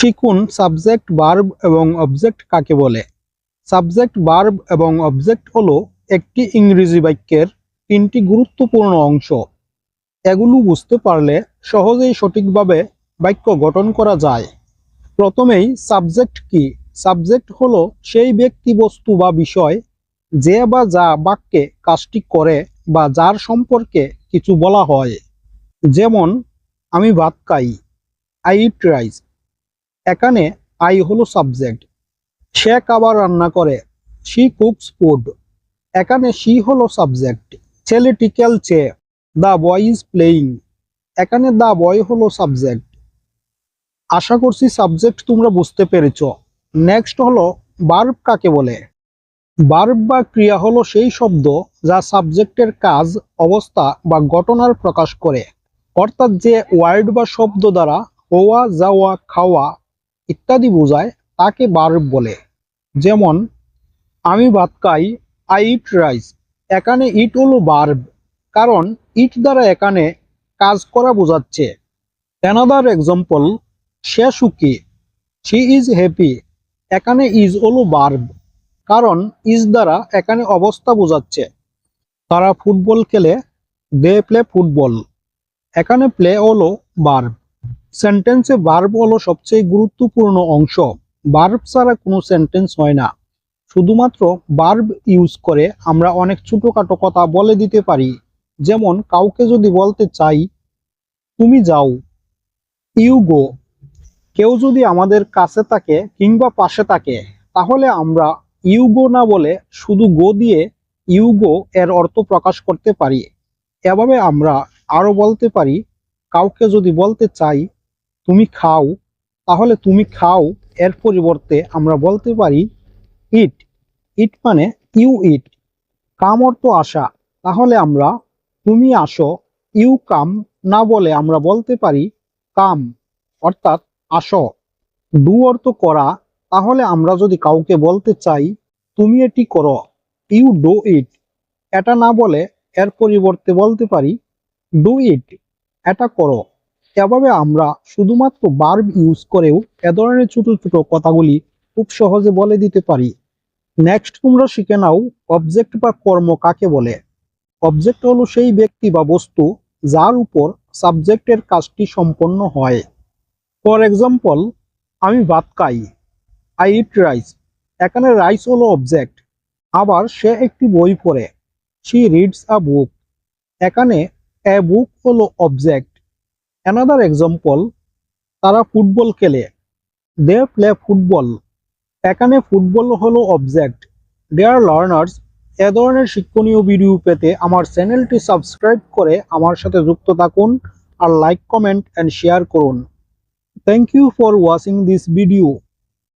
শিখুন subject, verb এবং object কাকে বলে। সাবজেক্ট, ভার্ব এবং অবজেক্ট হলো একটি ইংরেজি বাক্যের তিনটি গুরুত্বপূর্ণ অংশ। এগুলো বুঝতে পারলে সহজেই সঠিকভাবে বাক্য গঠন করা যায়। প্রথমেই সাবজেক্ট কি? সাবজেক্ট হলো সেই ব্যক্তি, বস্তু বা বিষয় যে বা যা বাক্যে কাজটি করে বা যার সম্পর্কে কিছু বলা হয়। যেমন, আমি ভাত খাই, আই ইট রাইস। এখানে আই হলো সাবজেক্ট। সে খাবার রান্না করে, শি কুকস ফুড। এখানে শি হলো সাবজেক্ট। ছেলেটি খেলছে, দ্য বয় ইজ প্লেয়িং। এখানে দ্য বয় হলো সাবজেক্ট। আশা করছি সাবজেক্ট তোমরা বুঝতে পেরেছ। নেক্সট হলো ভার্ব কাকে বলে। ভার্ব বা ক্রিয়া হলো সেই শব্দ যা সাবজেক্টের কাজ, অবস্থা বা ঘটনার প্রকাশ করে। অর্থাৎ যে ওয়ার্ড বা শব্দ দ্বারা হওয়া, যাওয়া, খাওয়া ইত্যাদি বোঝায় তাকে ভার্ব বলে। যেমন, আমি ভাত খাই, আই ইট রাইস। এখানে ইট হলো ভার্ব, কারণ ইট দ্বারা এখানে কাজ করা বোঝাচ্ছে। অ্যানাদার এক্সাম্পল, সে সুখী, শি ইজ হ্যাপি। এখানে ইজ হলো ভার্ব, কারণ ইজ দ্বারা এখানে অবস্থা বোঝাচ্ছে। তারা ফুটবল খেলে, দে প্লে ফুটবল। এখানে প্লে হলো ভার্ব। সেন্টেন্সে ভার্ব হলো সবচেয়ে গুরুত্বপূর্ণ অংশ। ভার্ব ছাড়া কোনো সেন্টেন্স হয় না। শুধুমাত্র ভার্ব ইউজ করে আমরা অনেক ছোটখাটো কথা বলে দিতে পারি। যেমন, কাউকে যদি বলতে চাই তুমি যাও, ইউ গো। কেউ যদি আমাদের কাছে থাকে কিংবা পাশে থাকে, তাহলে আমরা ইউ গো না বলে শুধু গো দিয়ে ইউ গো এর অর্থ প্রকাশ করতে পারি। এভাবে আমরা আরো বলতে পারি, কাউকে যদি বলতে চাই তুমি খাও, তাহলে তুমি খাও এর পরিবর্তে আমরা বলতে পারি ইট। ইট মানে ইউ ইট। কাম অর্থ আসা, তাহলে আমরা তুমি আসো, ইউ কাম না বলে আমরা বলতে পারি কাম, অর্থাৎ আসো। ডু অর্থ করা, তাহলে আমরা যদি কাউকে বলতে চাই তুমি এটি করো, ইউ ডু ইট। এটা না বলে এর পরিবর্তে বলতে পারি ডু ইট, এটা করো। এভাবে আমরা শুধুমাত্র ভার্ব ইউজ করেও এ ধরনের ছোট ছোট কথাগুলি খুব সহজে বলে দিতে পারি। নেক্সট তোমরা শিখে নাও অবজেক্ট বা কর্ম কাকে বলে। অবজেক্ট হলো সেই ব্যক্তি বা বস্তু যার উপর সাবজেক্টের কাজটি সম্পন্ন হয়। ফর এক্সাম্পল, আমি ভাত খাই, আই ইট রাইস। এখানে রাইস হলো অবজেক্ট। আবার সে একটি বই পড়ে, শি রিডস আ বুক। এখানে এ বুক হলো অবজেক্ট। অ্যানাদার এক্সাম্পল, তারা ফুটবল খেলে, দে প্লে ফুটবল। এখানে ফুটবল হলো অবজেক্ট। ডিয়ার লার্নার্স, এ ধরনের শিক্ষণীয় ভিডিও পেতে আমার চ্যানেলটি সাবস্ক্রাইব করে আমার সাথে যুক্ত থাকুন আর লাইক, কমেন্ট এন্ড শেয়ার করুন। Thank you for watching this video.